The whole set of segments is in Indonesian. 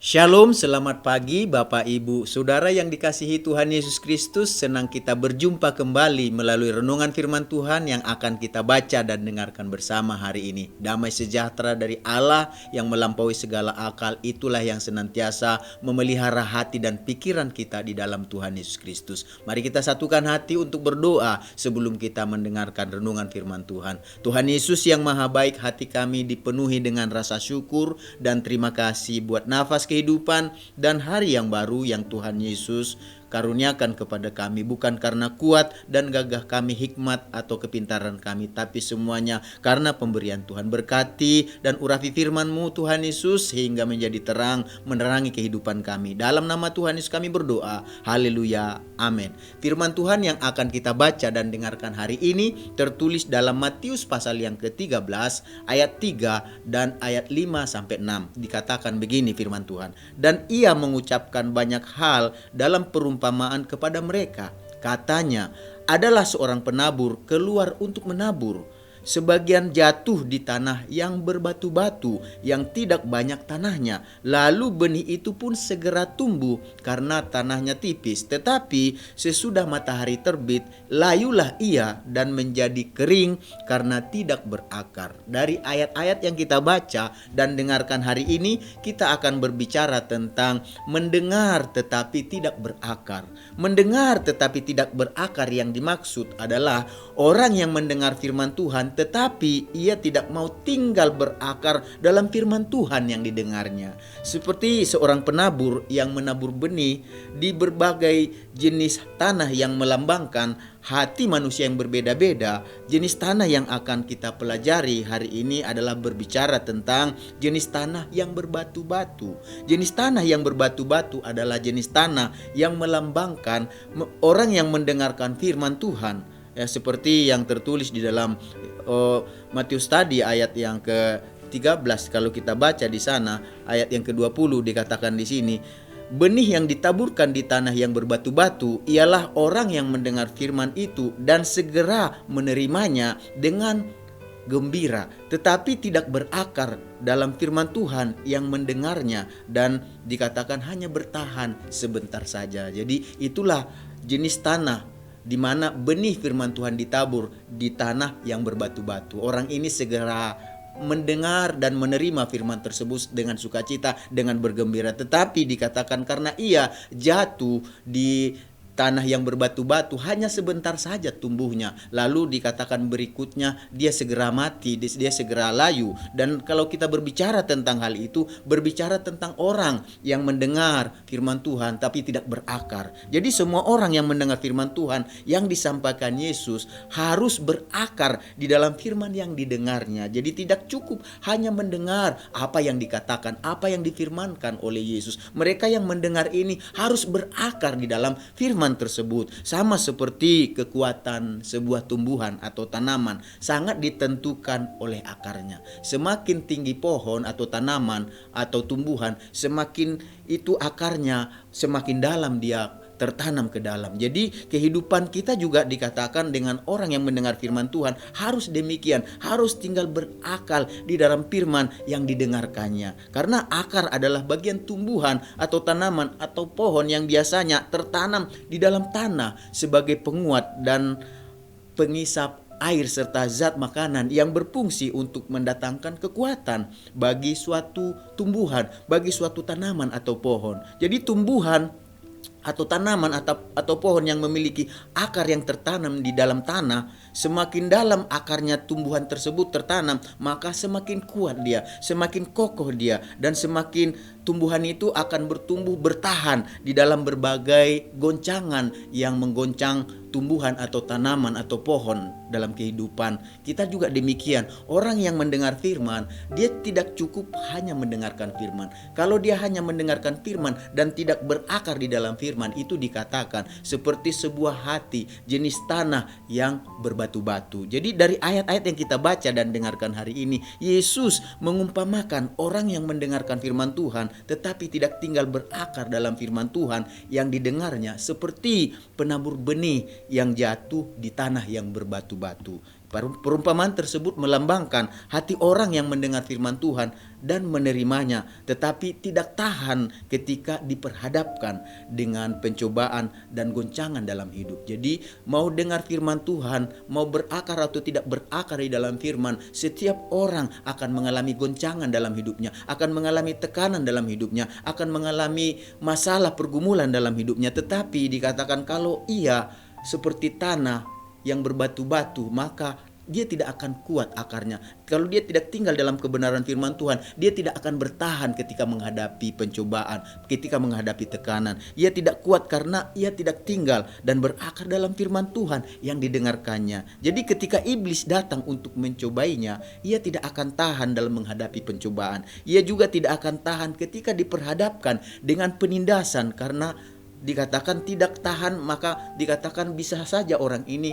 Shalom, selamat pagi Bapak Ibu Saudara yang dikasihi Tuhan Yesus Kristus. Senang kita berjumpa kembali melalui renungan firman Tuhan yang akan kita baca dan dengarkan bersama hari ini. Damai sejahtera dari Allah yang melampaui segala akal, itulah yang senantiasa memelihara hati dan pikiran kita di dalam Tuhan Yesus Kristus. Mari kita satukan hati untuk berdoa sebelum kita mendengarkan renungan firman Tuhan. Tuhan Yesus yang maha baik, hati kami dipenuhi dengan rasa syukur dan terima kasih buat nafas kehidupan dan hari yang baru yang Tuhan Yesus karuniakan kepada kami, bukan karena kuat dan gagah kami, hikmat atau kepintaran kami, tapi semuanya karena pemberian Tuhan. Berkati dan urapi firman-Mu Tuhan Yesus sehingga menjadi terang menerangi kehidupan kami. Dalam nama Tuhan Yesus kami berdoa. Haleluya. Amin. Firman Tuhan yang akan kita baca dan dengarkan hari ini tertulis dalam Matius pasal yang ke-13 ayat 3 dan ayat 5 sampai 6. Dikatakan begini firman Tuhan. Dan ia mengucapkan banyak hal dalam perumpamaan kepada mereka. Katanya, adalah seorang penabur keluar untuk menabur. Sebagian jatuh di tanah yang berbatu-batu, yang tidak banyak tanahnya. Lalu benih itu pun segera tumbuh karena tanahnya tipis. Tetapi sesudah matahari terbit, layulah ia dan menjadi kering karena tidak berakar. Dari ayat-ayat yang kita baca dan dengarkan hari ini, kita akan berbicara tentang mendengar tetapi tidak berakar. Mendengar tetapi tidak berakar yang dimaksud adalah orang yang mendengar firman Tuhan tetapi ia tidak mau tinggal berakar dalam firman Tuhan yang didengarnya. Seperti seorang penabur yang menabur benih di berbagai jenis tanah yang melambangkan hati manusia yang berbeda-beda. Jenis tanah yang akan kita pelajari hari ini adalah berbicara tentang jenis tanah yang berbatu-batu. Jenis tanah yang berbatu-batu adalah jenis tanah yang melambangkan orang yang mendengarkan firman Tuhan. Ya, seperti yang tertulis di dalam Matius tadi ayat yang ke-13, kalau kita baca di sana ayat yang ke-20 dikatakan di sini, benih yang ditaburkan di tanah yang berbatu-batu ialah orang yang mendengar firman itu dan segera menerimanya dengan gembira, tetapi tidak berakar dalam firman Tuhan yang mendengarnya dan dikatakan hanya bertahan sebentar saja. Jadi itulah jenis tanah di mana benih firman Tuhan ditabur di tanah yang berbatu-batu. Orang ini segera mendengar dan menerima firman tersebut dengan sukacita, dengan bergembira. Tetapi dikatakan karena ia jatuh di tanah yang berbatu-batu, hanya sebentar saja tumbuhnya. Lalu dikatakan berikutnya dia segera mati, dia segera layu. Dan kalau kita berbicara tentang hal itu, berbicara tentang orang yang mendengar firman Tuhan tapi tidak berakar. Jadi semua orang yang mendengar firman Tuhan yang disampaikan Yesus harus berakar di dalam firman yang didengarnya. Jadi tidak cukup hanya mendengar apa yang dikatakan, apa yang difirmankan oleh Yesus. Mereka yang mendengar ini harus berakar di dalam firman tersebut. Sama seperti kekuatan sebuah tumbuhan atau tanaman sangat ditentukan oleh akarnya. Semakin tinggi pohon atau tanaman atau tumbuhan, semakin itu akarnya semakin dalam dia tertanam ke dalam. Jadi kehidupan kita juga dikatakan dengan orang yang mendengar firman Tuhan harus demikian, harus tinggal berakal di dalam firman yang didengarkannya. Karena akar adalah bagian tumbuhan atau tanaman atau pohon yang biasanya tertanam di dalam tanah sebagai penguat dan pengisap air serta zat makanan yang berfungsi untuk mendatangkan kekuatan bagi suatu tumbuhan, bagi suatu tanaman atau pohon. Jadi tumbuhan atau tanaman atau pohon yang memiliki akar yang tertanam di dalam tanah, semakin dalam akarnya tumbuhan tersebut tertanam, maka semakin kuat dia, semakin kokoh dia, dan semakin tumbuhan itu akan bertumbuh bertahan di dalam berbagai goncangan yang menggoncang tumbuhan atau tanaman atau pohon dalam kehidupan kita juga demikian. Orang yang mendengar firman, dia tidak cukup hanya mendengarkan firman. Kalau dia hanya mendengarkan firman dan tidak berakar di dalam firman, itu dikatakan seperti sebuah hati jenis tanah yang berbatu-batu. Jadi dari ayat-ayat yang kita baca dan dengarkan hari ini, Yesus mengumpamakan orang yang mendengarkan firman Tuhan tetapi tidak tinggal berakar dalam firman Tuhan yang didengarnya seperti penabur benih yang jatuh di tanah yang berbatu-batu. Perumpamaan tersebut melambangkan hati orang yang mendengar firman Tuhan dan menerimanya, tetapi tidak tahan ketika diperhadapkan dengan pencobaan dan goncangan dalam hidup. Jadi mau dengar firman Tuhan, mau berakar atau tidak berakar di dalam firman, setiap orang akan mengalami goncangan dalam hidupnya, akan mengalami tekanan dalam hidupnya, akan mengalami masalah pergumulan dalam hidupnya. Tetapi dikatakan kalau ia seperti tanah yang berbatu-batu, maka dia tidak akan kuat akarnya. Kalau dia tidak tinggal dalam kebenaran firman Tuhan, dia tidak akan bertahan ketika menghadapi pencobaan, ketika menghadapi tekanan. Ia tidak kuat karena ia tidak tinggal dan berakar dalam firman Tuhan yang didengarkannya. Jadi ketika iblis datang untuk mencobainya, ia tidak akan tahan dalam menghadapi pencobaan. Ia juga tidak akan tahan ketika diperhadapkan dengan penindasan, karena dikatakan tidak tahan, maka dikatakan bisa saja orang ini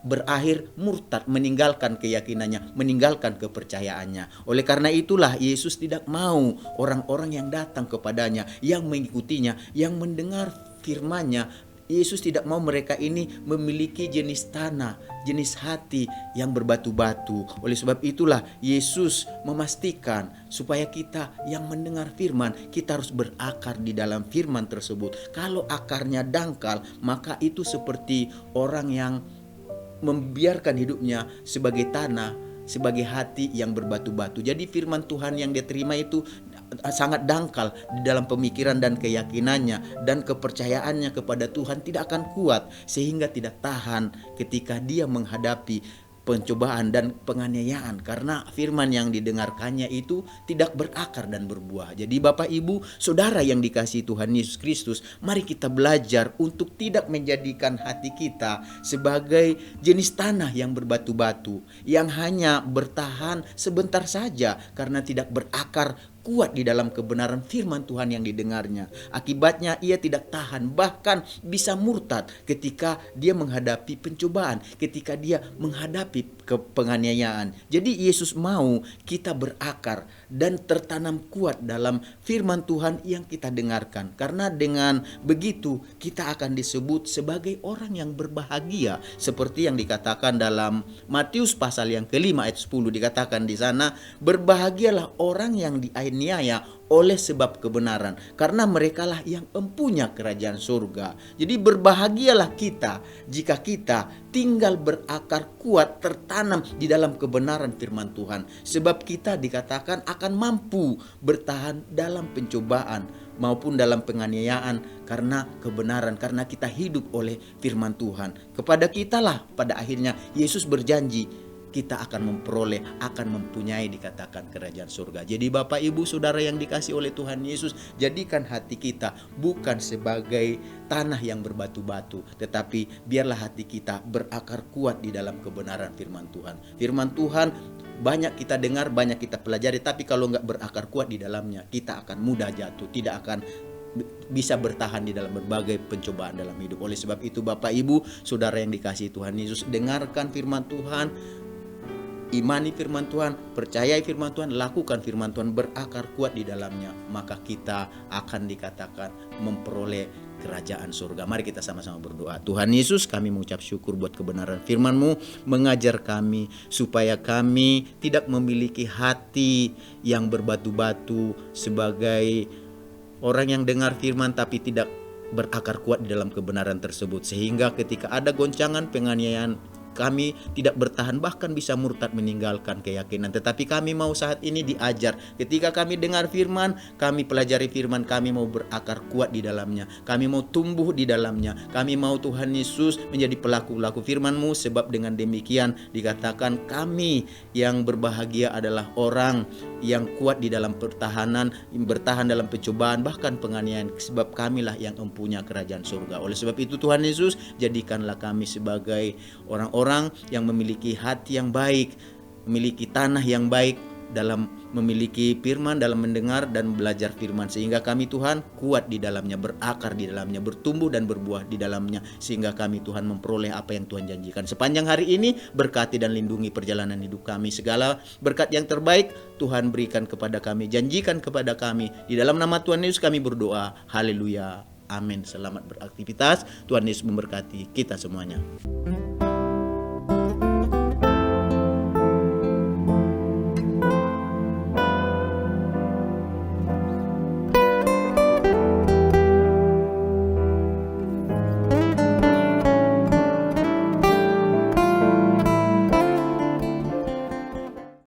berakhir murtad, meninggalkan keyakinannya, meninggalkan kepercayaannya. Oleh karena itulah Yesus tidak mau orang-orang yang datang kepadanya, yang mengikutinya, yang mendengar firman-Nya, Yesus tidak mau mereka ini memiliki jenis tanah, jenis hati yang berbatu-batu. Oleh sebab itulah Yesus memastikan supaya kita yang mendengar firman, kita harus berakar di dalam firman tersebut. Kalau akarnya dangkal, maka itu seperti orang yang membiarkan hidupnya sebagai tanah, sebagai hati yang berbatu-batu. Jadi firman Tuhan yang dia terima itu sangat dangkal di dalam pemikiran dan keyakinannya, dan kepercayaannya kepada Tuhan tidak akan kuat, sehingga tidak tahan ketika dia menghadapi pencobaan dan penganiayaan, karena firman yang didengarkannya itu tidak berakar dan berbuah. Jadi Bapak Ibu Saudara yang dikasihi Tuhan Yesus Kristus, mari kita belajar untuk tidak menjadikan hati kita sebagai jenis tanah yang berbatu-batu, yang hanya bertahan sebentar saja karena tidak berakar kuat di dalam kebenaran firman Tuhan yang didengarnya. Akibatnya ia tidak tahan, bahkan bisa murtad ketika dia menghadapi pencobaan, ketika dia menghadapi penganiayaan. Jadi Yesus mau kita berakar dan tertanam kuat dalam firman Tuhan yang kita dengarkan. Karena dengan begitu kita akan disebut sebagai orang yang berbahagia, seperti yang dikatakan dalam Matius pasal yang kelima ayat 10, dikatakan di sana, berbahagialah orang yang dianiaya oleh sebab kebenaran, karena merekalah yang empunya kerajaan surga. Jadi berbahagialah kita jika kita tinggal berakar kuat, tertanam di dalam kebenaran firman Tuhan, sebab kita dikatakan akan mampu bertahan dalam pencobaan maupun dalam penganiayaan karena kebenaran, karena kita hidup oleh firman Tuhan. Kepada kitalah pada akhirnya Yesus berjanji kita akan memperoleh, akan mempunyai dikatakan kerajaan surga. Jadi Bapak Ibu Saudara yang dikasihi oleh Tuhan Yesus, jadikan hati kita bukan sebagai tanah yang berbatu-batu, tetapi biarlah hati kita berakar kuat di dalam kebenaran firman Tuhan. Firman Tuhan banyak kita dengar, banyak kita pelajari, tapi kalau nggak berakar kuat di dalamnya, kita akan mudah jatuh, tidak akan bisa bertahan di dalam berbagai pencobaan dalam hidup. Oleh sebab itu Bapak Ibu Saudara yang dikasihi Tuhan Yesus, dengarkan firman Tuhan, imani firman Tuhan, percayai firman Tuhan, lakukan firman Tuhan, berakar kuat di dalamnya, maka kita akan dikatakan memperoleh kerajaan surga. Mari kita sama-sama berdoa. Tuhan Yesus, kami mengucap syukur buat kebenaran firman-Mu, mengajar kami supaya kami tidak memiliki hati yang berbatu-batu sebagai orang yang dengar firman tapi tidak berakar kuat di dalam kebenaran tersebut, sehingga ketika ada goncangan penganiayaan, kami tidak bertahan, bahkan bisa murtad meninggalkan keyakinan. Tetapi kami mau saat ini diajar. Ketika kami dengar firman, kami pelajari firman, kami mau berakar kuat di dalamnya. Kami mau tumbuh di dalamnya. Kami mau Tuhan Yesus menjadi pelaku-pelaku firman-Mu. Sebab dengan demikian dikatakan kami yang berbahagia adalah orang yang kuat di dalam pertahanan, bertahan dalam pencobaan, bahkan penganiayaan. Sebab kamilah yang mempunyai kerajaan surga. Oleh sebab itu Tuhan Yesus, jadikanlah kami sebagai orang-orang yang memiliki hati yang baik, memiliki tanah yang baik dalam memiliki firman, dalam mendengar dan belajar firman, sehingga kami Tuhan kuat di dalamnya, berakar di dalamnya, bertumbuh dan berbuah di dalamnya, sehingga kami Tuhan memperoleh apa yang Tuhan janjikan. Sepanjang hari ini berkati dan lindungi perjalanan hidup kami. Segala berkat yang terbaik Tuhan berikan kepada kami, janjikan kepada kami. Di dalam nama Tuhan Yesus kami berdoa. Haleluya. Amin. Selamat beraktivitas. Tuhan Yesus memberkati kita semuanya.